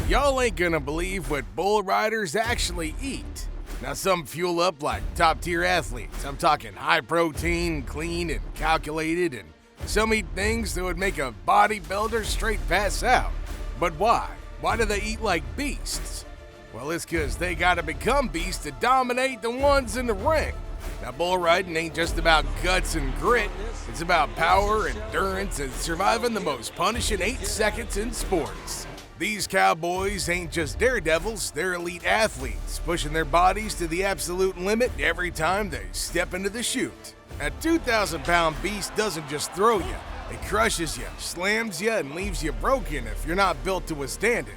Y'all ain't gonna believe what bull riders actually eat. Now, some fuel up like top-tier athletes. I'm talking high protein, clean, and calculated, and some eat things that would make a bodybuilder straight pass out. But why? Why do they eat like beasts? Well, it's because they gotta become beasts to dominate the ones in the ring. Now, bull riding ain't just about guts and grit. It's about power, endurance, and surviving the most punishing 8 seconds in sports. These cowboys ain't just daredevils, they're elite athletes, pushing their bodies to the absolute limit every time they step into the chute. A 2,000-pound beast doesn't just throw you, it crushes you, slams you, and leaves you broken if you're not built to withstand it.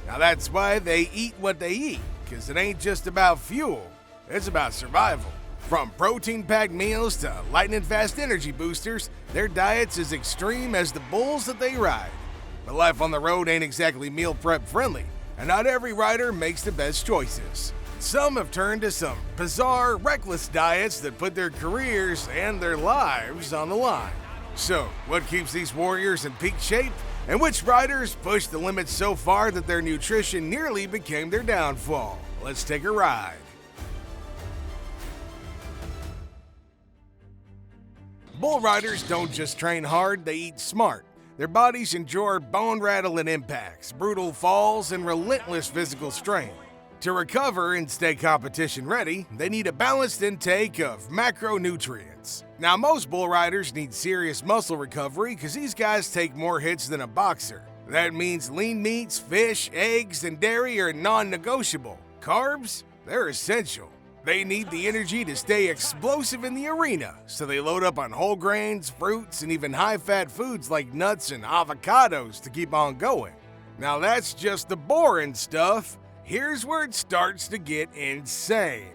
Now that's why they eat what they eat, because it ain't just about fuel, it's about survival. From protein-packed meals to lightning-fast energy boosters, their diet's as extreme as the bulls that they ride. But life on the road ain't exactly meal prep friendly, and not every rider makes the best choices. Some have turned to some bizarre, reckless diets that put their careers and their lives on the line. So, what keeps these warriors in peak shape? And which riders push the limits so far that their nutrition nearly became their downfall? Let's take a ride. Bull riders don't just train hard, they eat smart. Their bodies endure bone-rattling impacts, brutal falls, and relentless physical strain. To recover and stay competition-ready, they need a balanced intake of macronutrients. Now, most bull riders need serious muscle recovery because these guys take more hits than a boxer. That means lean meats, fish, eggs, and dairy are non-negotiable. Carbs? They're essential. They need the energy to stay explosive in the arena, so they load up on whole grains, fruits, and even high-fat foods like nuts and avocados to keep on going. Now that's just the boring stuff. Here's where it starts to get insane.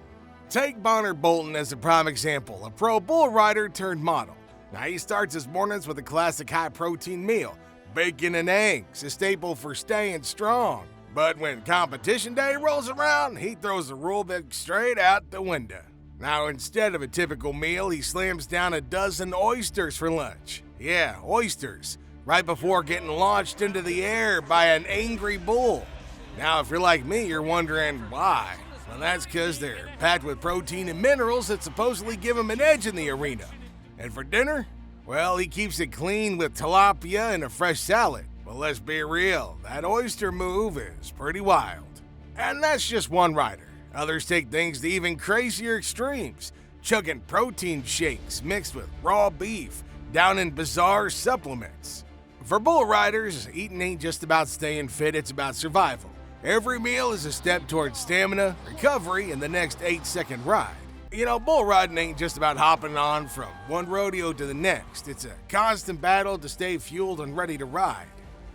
Take Bonner Bolton as a prime example, a pro bull rider turned model. Now he starts his mornings with a classic high-protein meal, bacon and eggs, a staple for staying strong. But when competition day rolls around, he throws the rule book straight out the window. Now, instead of a typical meal, he slams down a dozen oysters for lunch. Yeah, oysters, right before getting launched into the air by an angry bull. Now, if you're like me, you're wondering why. Well, that's because they're packed with protein and minerals that supposedly give him an edge in the arena. And for dinner? Well, he keeps it clean with tilapia and a fresh salad. Well, let's be real, that oyster move is pretty wild. And that's just one rider. Others take things to even crazier extremes, chugging protein shakes mixed with raw beef, down in bizarre supplements. For bull riders, eating ain't just about staying fit, it's about survival. Every meal is a step towards stamina, recovery, and the next 8-second ride. You know, bull riding ain't just about hopping on from one rodeo to the next. It's a constant battle to stay fueled and ready to ride.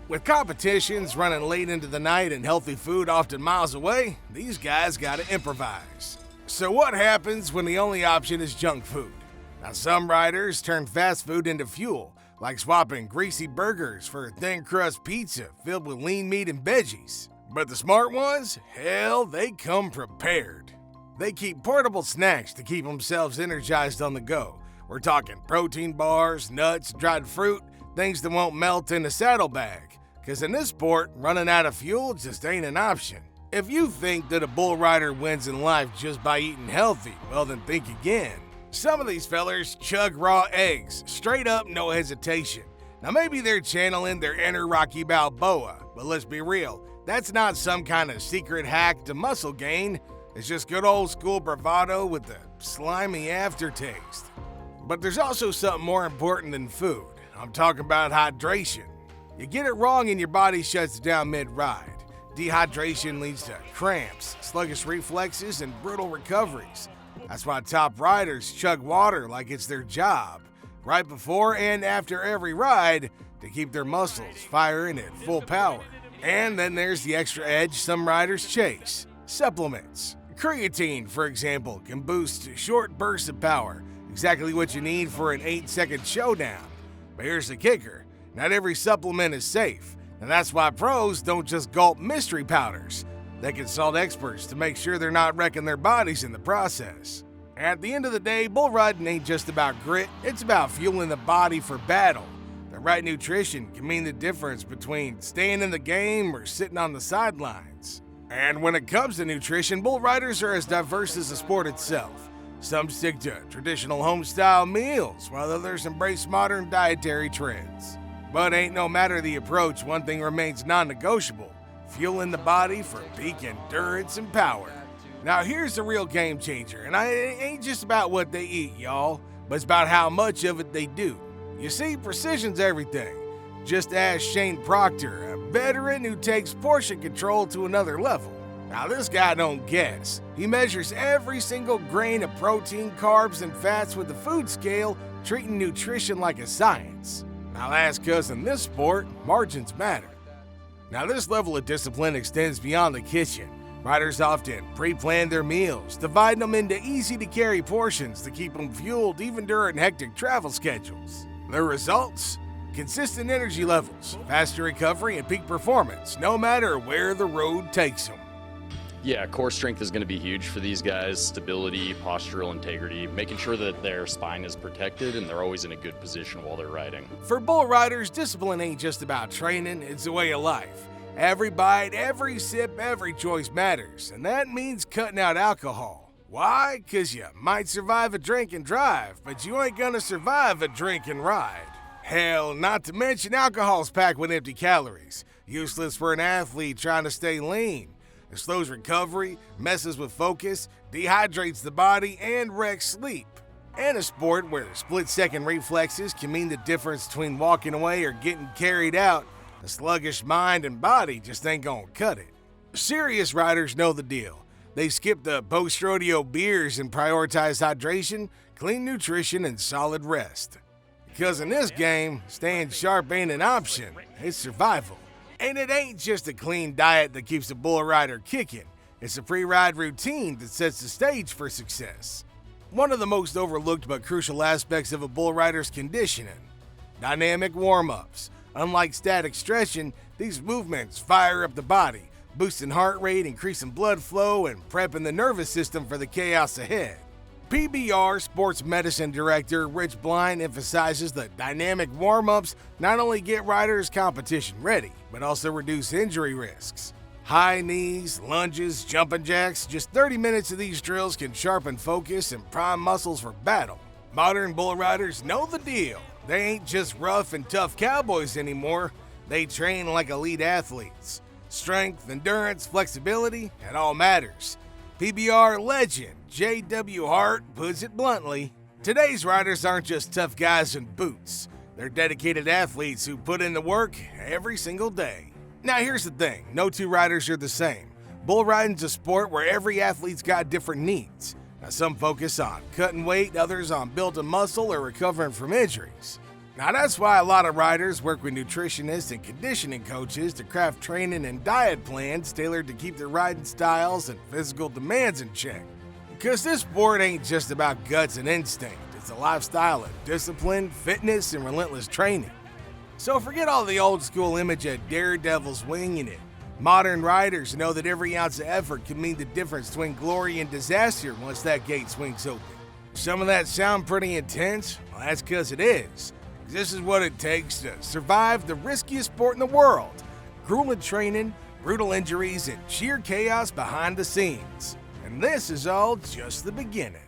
With competitions running late into the night and healthy food often miles away, these guys gotta improvise. So what happens when the only option is junk food? Now, some riders turn fast food into fuel, like swapping greasy burgers for a thin crust pizza filled with lean meat and veggies. But the smart ones, hell, they come prepared. They keep portable snacks to keep themselves energized on the go. We're talking protein bars, nuts, dried fruit, things that won't melt in a saddlebag. Because in this sport, running out of fuel just ain't an option. If you think that a bull rider wins in life just by eating healthy, well then think again. Some of these fellers chug raw eggs, straight up, no hesitation. Now maybe they're channeling their inner Rocky Balboa, but let's be real, that's not some kind of secret hack to muscle gain. It's just good old school bravado with a slimy aftertaste. But there's also something more important than food. I'm talking about hydration. You get it wrong and your body shuts down mid-ride. Dehydration leads to cramps, sluggish reflexes, and brutal recoveries. That's why top riders chug water like it's their job, right before and after every ride, to keep their muscles firing at full power. And then there's the extra edge some riders chase: supplements. Creatine, for example, can boost short bursts of power, exactly what you need for an 8-second showdown. But here's the kicker. Not every supplement is safe, and that's why pros don't just gulp mystery powders. They consult experts to make sure they're not wrecking their bodies in the process. At the end of the day, bull riding ain't just about grit, it's about fueling the body for battle. The right nutrition can mean the difference between staying in the game or sitting on the sidelines. And when it comes to nutrition, bull riders are as diverse as the sport itself. Some stick to traditional home-style meals, while others embrace modern dietary trends. But ain't no matter the approach, one thing remains non-negotiable: fueling the body for peak endurance and power. Now here's the real game changer, and it ain't just about what they eat, y'all, but it's about how much of it they do. You see, precision's everything. Just ask Shane Proctor, a veteran who takes portion control to another level. Now this guy don't guess. He measures every single grain of protein, carbs, and fats with the food scale, treating nutrition like a science. Now that's 'cause in this sport, margins matter. Now this level of discipline extends beyond the kitchen. Riders often pre-plan their meals, dividing them into easy-to-carry portions to keep them fueled even during hectic travel schedules. The results? Consistent energy levels, faster recovery, and peak performance, no matter where the road takes them. Yeah, core strength is going to be huge for these guys. Stability, postural integrity, making sure that their spine is protected and they're always in a good position while they're riding. For bull riders, discipline ain't just about training, it's a way of life. Every bite, every sip, every choice matters, and that means cutting out alcohol. Why? 'Cause you might survive a drink and drive, but you ain't gonna survive a drink and ride. Hell, not to mention alcohol's packed with empty calories, useless for an athlete trying to stay lean. It slows recovery, messes with focus, dehydrates the body, and wrecks sleep. In a sport where split-second reflexes can mean the difference between walking away or getting carried out, a sluggish mind and body just ain't gonna cut it. Serious riders know the deal. They skip the post-rodeo beers and prioritize hydration, clean nutrition, and solid rest. Because in this game, staying sharp ain't an option, it's survival. And it ain't just a clean diet that keeps a bull rider kicking. It's a pre-ride routine that sets the stage for success. One of the most overlooked but crucial aspects of a bull rider's conditioning: dynamic warm-ups. Unlike static stretching, these movements fire up the body, boosting heart rate, increasing blood flow, and prepping the nervous system for the chaos ahead. PBR Sports Medicine Director Rich Blind emphasizes that dynamic warm-ups not only get riders competition ready, but also reduce injury risks. High knees, lunges, jumping jacks, just 30 minutes of these drills can sharpen focus and prime muscles for battle. Modern bull riders know the deal. They ain't just rough and tough cowboys anymore, they train like elite athletes. Strength, endurance, flexibility, it all matters. PBR legend J.W. Hart puts it bluntly: today's riders aren't just tough guys in boots. They're dedicated athletes who put in the work every single day. Now here's the thing, no two riders are the same. Bull riding's a sport where every athlete's got different needs. Now some focus on cutting weight, others on building muscle or recovering from injuries. Now that's why a lot of riders work with nutritionists and conditioning coaches to craft training and diet plans tailored to keep their riding styles and physical demands in check. Because this sport ain't just about guts and instinct, it's a lifestyle of discipline, fitness, and relentless training. So forget all the old school image of daredevils winging it. Modern riders know that every ounce of effort can mean the difference between glory and disaster once that gate swings open. Some of that sound pretty intense? Well, that's because it is. This is what it takes to survive the riskiest sport in the world: grueling training, brutal injuries, and sheer chaos behind the scenes. And this is all just the beginning.